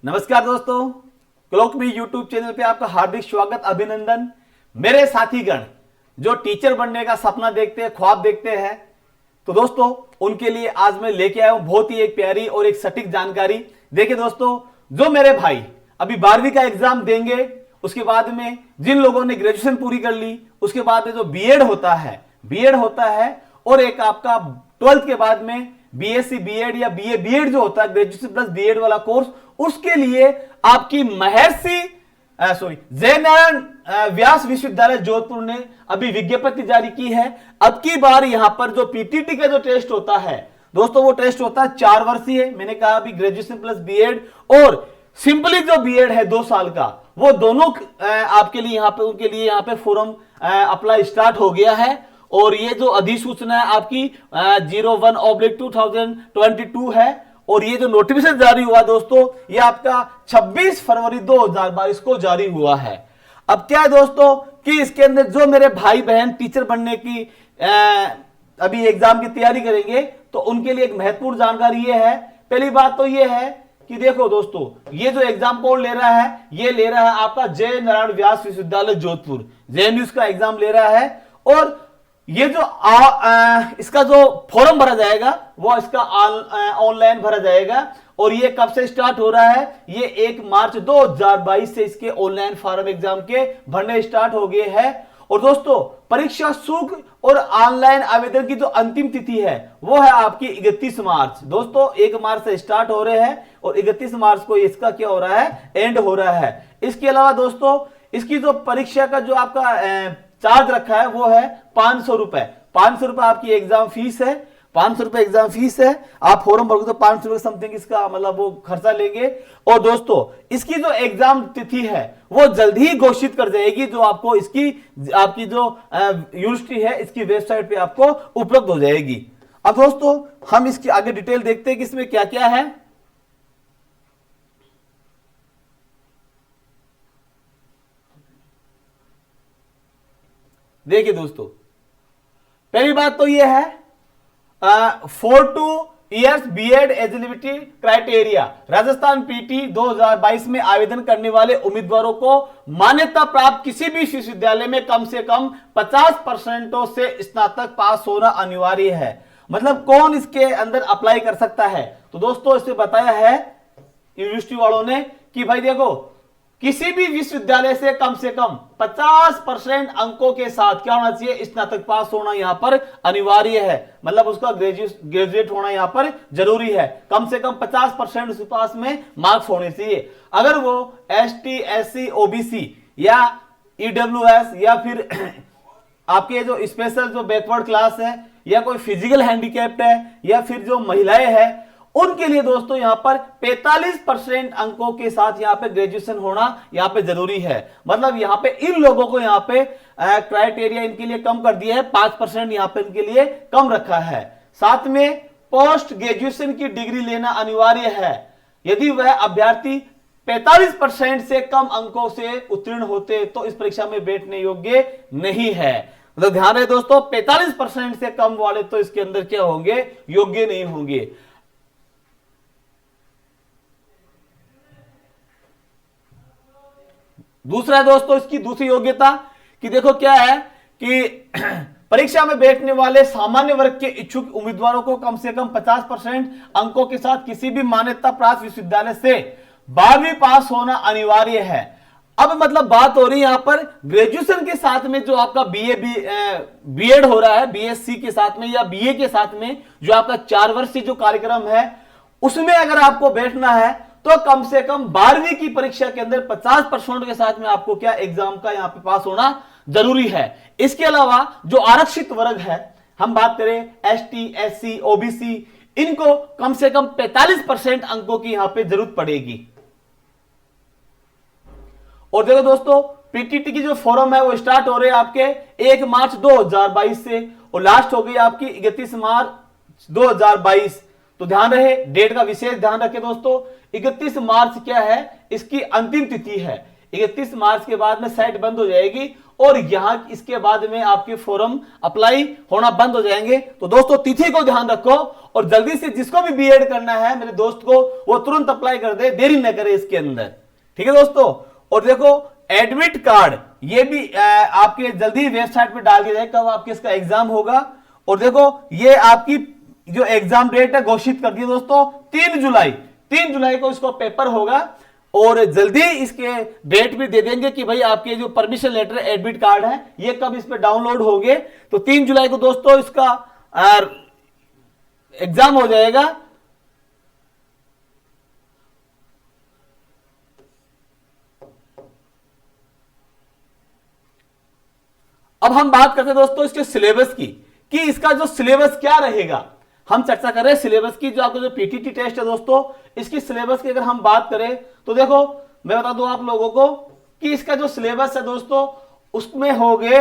नमस्कार दोस्तों, क्लॉक मी YouTube channel पे आपका हार्दिक स्वागत, अभिनंदन। मेरे साथीगण जो टीचर बनने का सपना देखते हैं, ख्वाब देखते हैं, तो दोस्तों उनके लिए आज मैं लेके आया हूं बहुत ही एक प्यारी और एक सटीक जानकारी। देखिए दोस्तों, जो मेरे भाई अभी 12वीं का एग्जाम देंगे, उसके बाद में जिन लोगों ने ग्रेजुएशन पूरी कर ली, उसके बाद में जो बीएड होता है और एक आपका 12th के बाद में बीएससी बीएड या बीए बीएड जो होता है, ग्रेजुएशन प्लस बीएड वाला कोर्स, उसके लिए आपकी महर्षि जयनारायण व्यास विश्वविद्यालय जोधपुर ने अभी विज्ञप्ति जारी की है। अब की बार यहां पर जो पीटीटी का जो टेस्ट होता है दोस्तों, वो टेस्ट होता है 4 वर्षीय। मैंने कहा अभी ग्रेजुएशन प्लस बीएड और सिंपली जो बीएड है 2 साल का, वो दोनों आपके लिए यहां पे उनके लिए यहां पे फॉर्म अप्लाई स्टार्ट हो गया है। और ये जो अधिसूचना है आपकी 01/2022 है और ये जो नोटिफिकेशन जारी हुआ दोस्तों, ये आपका 26 फरवरी 2022 को जारी हुआ है। अब क्या है दोस्तों कि इसके अंदर जो मेरे भाई बहन टीचर बनने की अभी एग्जाम की तैयारी करेंगे, तो उनके लिए एक महत्वपूर्ण जानकारी ये है। पहली बात तो ये है कि देखो दोस्तों, ये जो एग्जाम कौन ले रहा है, ये ले रहा है आपका जय नारायण व्यास विश्वविद्यालय जोधपुर, जेएनयू का एग्जाम ले रहा है। और ये जो इसका जो फॉर्म भरा जाएगा वो इसका ऑनलाइन भरा जाएगा। और ये कब से स्टार्ट हो रहा है, ये 1 मार्च 2022 से इसके ऑनलाइन फॉर्म एग्जाम के भरने स्टार्ट हो गए हैं। और दोस्तों परीक्षा शुल्क और ऑनलाइन आवेदन की जो अंतिम तिथि है वो है आपकी 31 मार्च। दोस्तों 1 मार्च से स्टार्ट हो रहे हैं और 31 मार्च को इसका क्या हो रहा है, एंड हो रहा है। इसके अलावा दोस्तों इसकी जो परीक्षा का जो आपका चार्ज रखा है वो है 500 रुपए। 500 रुपए आपकी एग्जाम फीस है, 500 रुपए एग्जाम फीस है। आप फॉर्म भरोगे तो 500 रुपए समथिंग इसका मतलब वो खर्चा लेंगे। और दोस्तों इसकी जो एग्जाम तिथि है वो जल्द ही घोषित कर जाएगी, जो आपको इसकी आपकी जो यूनिवर्सिटी है इसकी वेबसाइट पे आपको उपलब्ध हो जाएगी। अब दोस्तों हम इसकी आगे डिटेल देखते हैं कि इसमें क्या क्या है। देखिए दोस्तों, पहली बात तो यह है 4 years B Ed eligibility criteria. Rajasthan PT 2022 में आवेदन करने वाले उम्मीदवारों को मान्यता प्राप्त किसी भी विश्वविद्यालय में कम से कम 50% से स्नातक पास होना अनिवार्य है। मतलब कौन इसके अंदर अप्लाई कर सकता है, तो दोस्तों इसमें बताया है यूनिवर्सिटी वालों ने कि भाई देखो, किसी भी विश्वविद्यालय से कम 50% अंकों के साथ क्या होना चाहिए, स्नातक पास होना यहां पर अनिवार्य है। मतलब उसका ग्रेजुएट होना यहां पर जरूरी है। कम से कम 50% उसके पास में मार्क्स होने चाहिए। अगर वो एसटी एससी ओबीसी या ईडब्ल्यूएस या फिर आपके जो स्पेशल जो बैकवर्ड क्लास है या कोई फिजिकल हैंडीकैप्ड है या फिर जो महिलाएं हैं, उनके लिए दोस्तों यहां पर 45% अंकों के साथ यहां पे ग्रेजुएशन होना यहां पे जरूरी है। मतलब यहां पे इन लोगों को यहां पे क्राइटेरिया इनके लिए कम कर दिया है, 5% यहां पे इनके लिए कम रखा है। साथ में पोस्ट ग्रेजुएशन की डिग्री लेना अनिवार्य है। यदि वह अभ्यर्थी 45% से कम अंकों से उत्तीर्ण होते तो इस परीक्षा में बैठने योग्य नहीं है। तो ध्यान रहे दोस्तों, 45% से कम वाले तो इसके अंदर क्या होंगे, योग्य नहीं होंगे। दूसरा है दोस्तों इसकी दूसरी योग्यता कि देखो क्या है कि परीक्षा में बैठने वाले सामान्य वर्ग के इच्छुक उम्मीदवारों को कम से कम 50% अंकों के साथ किसी भी मान्यता प्राप्त विश्वविद्यालय से 12वीं पास होना अनिवार्य है। अब मतलब बात हो रही है यहां पर ग्रेजुएशन के साथ में जो आपका बीएड हो रहा है, बीएससी के साथ में या बीए के साथ में जो आपका 4 वर्षीय जो कार्यक्रम है, उसमें अगर आपको बैठना है तो कम से कम 12वीं की परीक्षा के अंदर 50% के साथ में आपको क्या एग्जाम का यहां पे पास होना जरूरी है। इसके अलावा जो आरक्षित वर्ग है, हम बात करें एसटी एससी ओबीसी, इनको कम से कम 45% अंकों की यहां पे जरूरत पड़ेगी। और देखो दोस्तों पीटीटी की जो फॉर्म है वो स्टार्ट हो रहे हैं आपके 1 मार्च 2022 से और लास्ट हो गई आपकी 31 मार्च 2022। तो ध्यान रहे, डेट का विशेष ध्यान रखें दोस्तों। 31 मार्च क्या है, इसकी अंतिम तिथि है। 31 मार्च के बाद में साइट बंद हो जाएगी और यहां इसके बाद में आपके फॉर्म अप्लाई होना बंद हो जाएंगे। तो दोस्तों तिथि को ध्यान रखो और जल्दी से जिसको भी बीएड करना है मेरे दोस्त को वो तुरंत अप्लाई कर दे, देरी न करे इसके अंदर, ठीक है दोस्तों। और देखो एडमिट कार्ड ये भी आपके जल्दी वेबसाइट पे डाल दिया जाएगा कब आपके इसका एग्जाम होगा। और देखो ये आपकी जो एग्जाम डेट है घोषित कर दी दोस्तों 3 जुलाई को इसको पेपर होगा और जल्दी इसके डेट भी दे देंगे कि भाई आपके जो परमिशन लेटर एडमिट कार्ड है ये कब इस पे डाउनलोड होंगे। तो 3 जुलाई को दोस्तों इसका एग्जाम हो जाएगा। अब हम बात करते हैं दोस्तों इसके सिलेबस की कि इसका जो सिलेबस क्या रहेगा। हम चर्चा कर रहे हैं सिलेबस की। जो आपका जो पीटीटी टेस्ट है दोस्तों इसकी सिलेबस की अगर हम बात करें तो देखो मैं बता दूं आप लोगों को कि इसका जो सिलेबस है दोस्तों उसमें हो गए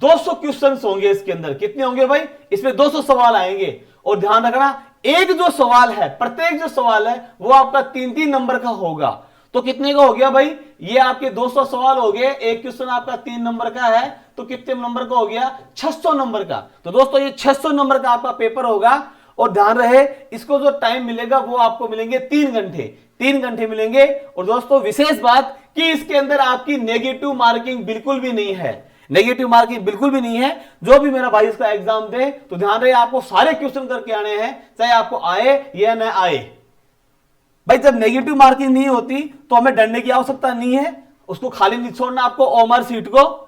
200 क्वेश्चंस होंगे इसके अंदर। कितने होंगे भाई? इसमें 200 सवाल आएंगे। और ध्यान रखना एक जो सवाल है प्रत्येक जो सवाल है वो आपका 3-3 नंबर का होगा। तो कितने का हो गया भाई? ये आपके 200 सवाल हो गए, एक क्वेश्चन आपका 3 नंबर का है तो कितने नंबर का हो गया? 600 नंबर का। तो दोस्तों ये 600 नंबर का आपका पेपर होगा। और ध्यान रहे इसको जो टाइम मिलेगा वो आपको मिलेंगे 3 घंटे मिलेंगे। और दोस्तों विशेष बात कि इसके अंदर आपकी नेगेटिव मार्किंग बिल्कुल भी नहीं है, नेगेटिव मार्किंग बिल्कुल भी नहीं है। जो भी मेरा भाई इसका एग्जाम दे तो ध्यान रहे आपको सारे क्वेश्चन करके आने हैं, चाहे आपको आए या न आए। भाई जब नेगेटिव मार्किंग नहीं होती तो हमें डरने की आवश्यकता नहीं है, उसको खाली नहीं छोड़ना आपको ओमआर सीट को।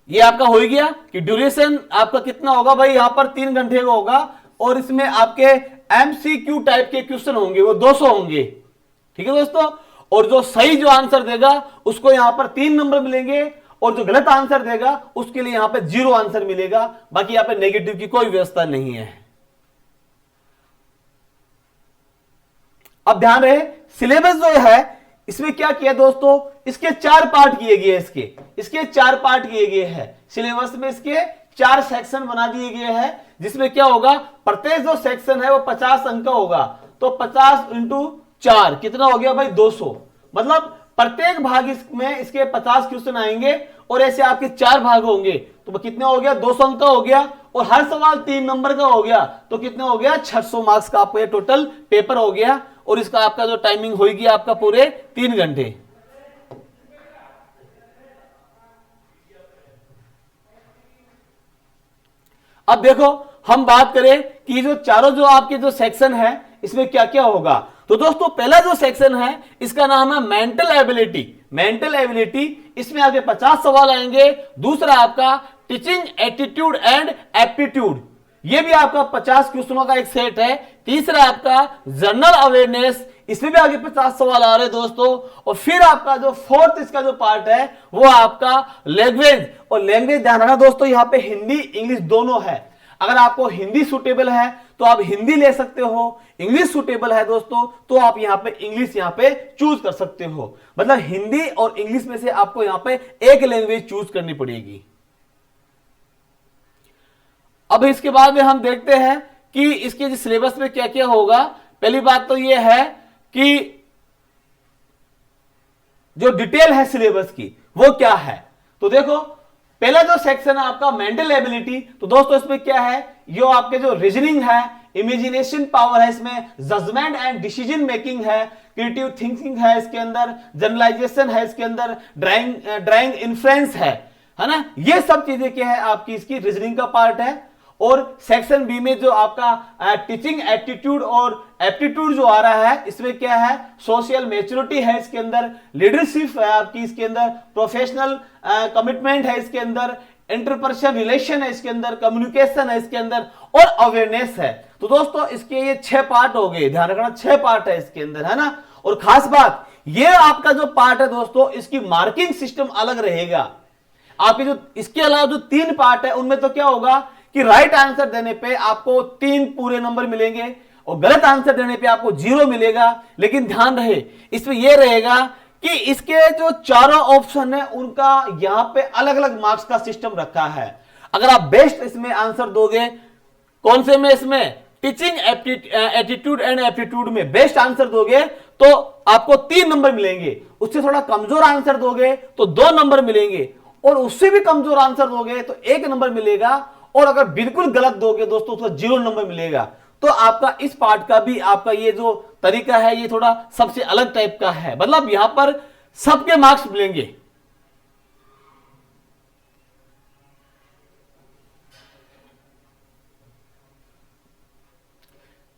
ये आपका हो गया कि ड्यूरेशन आपका कितना होगा भाई? यहां पर 3 घंटे का होगा और इसमें आपके एमसीक्यू टाइप के क्वेश्चन होंगे वो 200 होंगे, ठीक है दोस्तों। और जो सही जो आंसर देगा उसको यहां पर 3 नंबर मिलेंगे और जो गलत आंसर देगा उसके लिए यहां पे 0 आंसर मिलेगा। बाकी यहां पे नेगेटिव की कोई व्यवस्था नहीं है। अब ध्यान रहे सिलेबस जो है इसमें क्या किया दोस्तों, इसके 4 पार्ट किए गए, इसके 4 पार्ट किए गए हैं सिलेबस में। इसके 4 सेक्शन बना दिए गए हैं जिसमें क्या होगा प्रत्येक जो सेक्शन है वो 50 अंक का होगा। तो 50 × 4 कितना हो गया भाई? 200। मतलब प्रत्येक भाग इसमें इसके 50 क्वेश्चन आएंगे और ऐसे आपके 4 भाग होंगे तो कितने हो गया? 200 अंक का हो गया। और हर सवाल 3 नंबर का हो गया तो कितना हो गया? 600 मार्क्स का आपका टोटल पेपर हो गया। और इसका आपका जो टाइमिंग होगी आपका पूरे 3 घंटे। अब देखो हम बात करें कि जो चारों जो आपके जो सेक्शन है इसमें क्या क्या होगा। तो दोस्तों पहला जो सेक्शन है इसका नाम है मेंटल एबिलिटी। इसमें आपके 50 सवाल आएंगे। दूसरा आपका टीचिंग एटीट्यूड एंड एप्टीट्यूड, ये भी आपका 50 क्वेश्चनों का एक सेट है। तीसरा आपका जनरल अवेयरनेस, इसमें भी आगे 50 सवाल आ रहे हैं दोस्तों। और फिर आपका जो फोर्थ इसका जो पार्ट है वो आपका लैंग्वेज। और लैंग्वेज ध्यान रखना दोस्तों यहां पे हिंदी इंग्लिश दोनों है। अगर आपको हिंदी सुटेबल है तो आप हिंदी ले सकते हो, इंग्लिश सुटेबल है दोस्तों तो आप यहां पे इंग्लिश यहां पे चूज कर सकते हो। मतलब हिंदी और इंग्लिश में से आपको यहां पे एक लैंग्वेज चूज करनी पड़ेगी। अब इसके बाद में हम देखते हैं कि इसके सिलेबस में क्या क्या होगा। पहली बात तो यह है कि जो डिटेल है सिलेबस की वो क्या है। तो देखो पहला जो सेक्शन है आपका मेंटल एबिलिटी। तो दोस्तों इसमें क्या है, ये आपके जो रीजनिंग है, इमेजिनेशन पावर है, इसमें जजमेंट एंड डिसीजन मेकिंग है, क्रिएटिव थिंकिंग है इसके अंदर, जनरलाइजेशन है इसके अंदर, ड्राइंग इन्फ्लुएंस है ना। ये सब चीजें क्या है आपकी इसकी रीजनिंग का पार्ट है। और सेक्शन बी में जो आपका टीचिंग एप्टीट्यूड और एप्टीट्यूड जो आ रहा है इसमें क्या है, सोशल मैच्योरिटी है इसके अंदर, लीडरशिप है आपकी इसके अंदर, प्रोफेशनल कमिटमेंट है इसके अंदर, इंटरपर्सनल रिलेशन है इसके अंदर, कम्युनिकेशन है इसके अंदर और अवेयरनेस है। तो दोस्तों इसके ये 6 पार्ट हो गए, ध्यान रखना 6 पार्ट है इसके अंदर, है ना। और खास बात ये आपका जो पार्ट है दोस्तों इसकी मार्किंग सिस्टम अलग रहेगा। आपके जो इसके अलावा जो 3 पार्ट है उनमें तो क्या होगा कि राइट आंसर देने पे आपको 3 पूरे नंबर मिलेंगे और गलत आंसर देने पे आपको 0 मिलेगा। लेकिन ध्यान रहे इसमें यह रहेगा कि इसके जो चारों ऑप्शन है उनका यहां पे अलग अलग मार्क्स का सिस्टम रखा है। अगर आप बेस्ट इसमें आंसर दोगे, कौन से में, इसमें टीचिंग एटीट्यूड एंड एप्टीट्यूड में बेस्ट आंसर दोगे तो आपको 3 नंबर मिलेंगे, उससे थोड़ा कमजोर आंसर दोगे तो 2 नंबर मिलेंगे, और उससे भी कमजोर आंसर दोगे तो 1 नंबर मिलेगा, और अगर बिल्कुल गलत दोगे दोस्तों तो 0 नंबर मिलेगा। तो आपका इस पार्ट का भी आपका ये जो तरीका है ये थोड़ा सबसे अलग टाइप का है, मतलब यहां पर सबके मार्क्स मिलेंगे।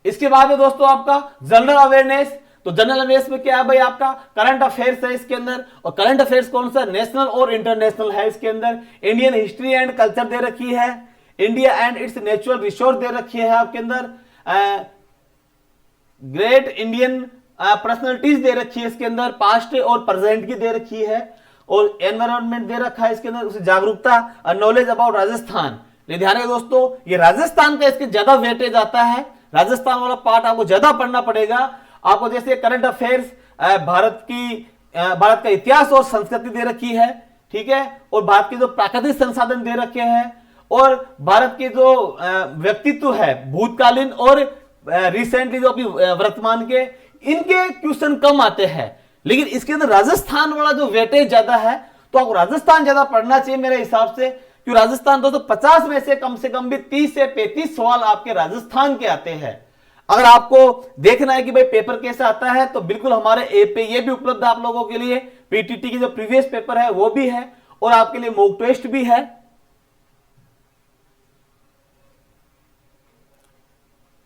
इसके बाद है दोस्तों आपका जनरल अवेयरनेस। तो जनरल अवेयरनेस में क्या है भाई, आपका करंट अफेयर्स है इसके अंदर, और करंट अफेयर्स कौन सा, नेशनल और इंटरनेशनल है इसके अंदर। इंडियन हिस्ट्री एंड कल्चर दे रखी है, India and its natural resource दे रखी है आपके अंदर, ग्रेट इंडियन पर्सनैलिटीज दे रखी है इसके अंदर, पास्ट और प्रेजेंट की दे रखी है, और एनवायरमेंट दे रखा है इसके अंदर, उसे जागरूकता नॉलेज अबाउट राजस्थान। ध्यान रखिए दोस्तों, ये राजस्थान का इसके ज्यादा वेटेज आता है, राजस्थान वाला पार्ट आपको ज्यादा पढ़ना पड़ेगा। आपको जैसे करंट अफेयर्स भारत का इतिहास और संस्कृति दे रखी है, ठीक है, और भारत के जो प्राकृतिक संसाधन दे रखे हैं, और भारत के जो व्यक्तित्व है भूतकालीन और रिसेंटली जो अभी वर्तमान के, इनके क्वेश्चन कम आते हैं, लेकिन इसके अंदर राजस्थान वाला जो वेटेज ज्यादा है, तो आपको राजस्थान ज्यादा पढ़ना चाहिए मेरे हिसाब से, क्योंकि राजस्थान दोस्तों 50 में से कम भी 30 से 35 सवाल आपके राजस्थान के आते हैं। अगर आपको देखना है कि भाई पेपर कैसा आता है, तो बिल्कुल हमारे ऐप पे ये भी उपलब्ध है आप लोगों के लिए, पीटीटी की जो प्रीवियस पेपर है वो भी है, और आपके लिए मॉक टेस्ट भी है।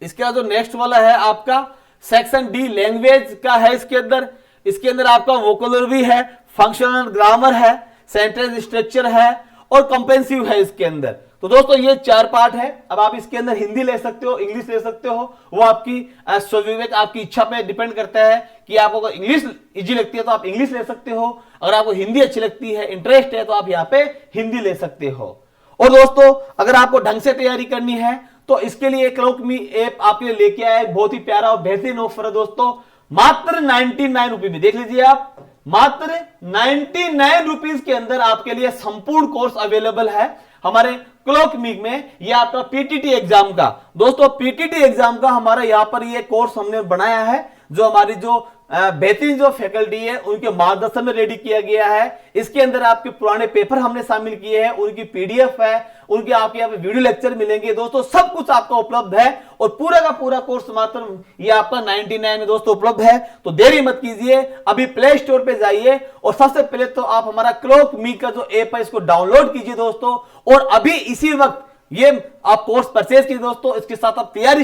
इसके बाद जो नेक्स्ट वाला है आपका सेक्शन डी लैंग्वेज का है, इसके अंदर आपका वोकैबुलरी है, फंक्शनल ग्रामर है, सेंटेंस स्ट्रक्चर है, और कंप्रेहेंसिव है इसके अंदर। तो दोस्तों ये 4 पार्ट है। अब आप इसके अंदर हिंदी ले सकते हो, इंग्लिश ले सकते हो, वो आपकी स्वविवेक, आपकी इच्छा पे डिपेंड करता है कि आपको अगर इंग्लिश इजी लगती है तो आप इंग्लिश ले सकते हो, अगर आपको हिंदी अच्छी लगती है, इंटरेस्ट है, तो आप यहाँ पे हिंदी ले सकते हो। और दोस्तों अगर आपको ढंग से तैयारी करनी है तो इसके लिए क्लॉकमी ऐप आपके लिए लेके आया है, बहुत ही प्यारा और बेहतरीन ऑफर है दोस्तों, मात्र 99 रुपए में। देख लीजिए आप, मात्र 99 रुपीज के अंदर आपके लिए संपूर्ण कोर्स अवेलेबल है हमारे क्लॉकमी में। ये आपका पीटीटी एग्जाम का, दोस्तों पीटीटी एग्जाम का हमारा यहाँ पर ये कोर्स हमने बनाया है, जो हमारी जो बेहतरीन जो फैकल्टी है उनके मार्गदर्शन में रेडी किया गया है। इसके अंदर आपके पुराने पेपर हमने शामिल किए हैं, उनकी पीडीएफ है, उनके आपके यहाँ पे वीडियो लेक्चर मिलेंगे दोस्तों, सब कुछ आपका उपलब्ध है, और पूरा का पूरा कोर्स मात्र ये आपका 99 में दोस्तों उपलब्ध है। तो देरी मत कीजिए, अभी प्ले स्टोर पे जाइए और सबसे पहले तो आप हमारा क्लॉकमी का जो ऐप है इसको डाउनलोड कीजिए दोस्तों, और अभी इसी वक्त ये आप कोर्स परचेज कीजिए दोस्तों। इसके साथ आप तैयारी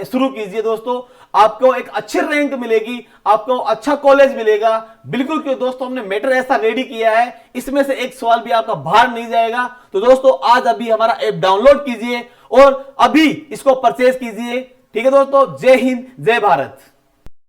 शुरू कीजिए दोस्तों, आपको एक अच्छी रैंक मिलेगी, आपको अच्छा कॉलेज मिलेगा बिल्कुल। क्यों दोस्तों, हमने मैटर ऐसा रेडी किया है, इसमें से एक सवाल भी आपका बाहर नहीं जाएगा। तो दोस्तों आज अभी हमारा ऐप डाउनलोड कीजिए और अभी इसको परचेज कीजिए। ठीक है दोस्तों, जय हिंद जय भारत।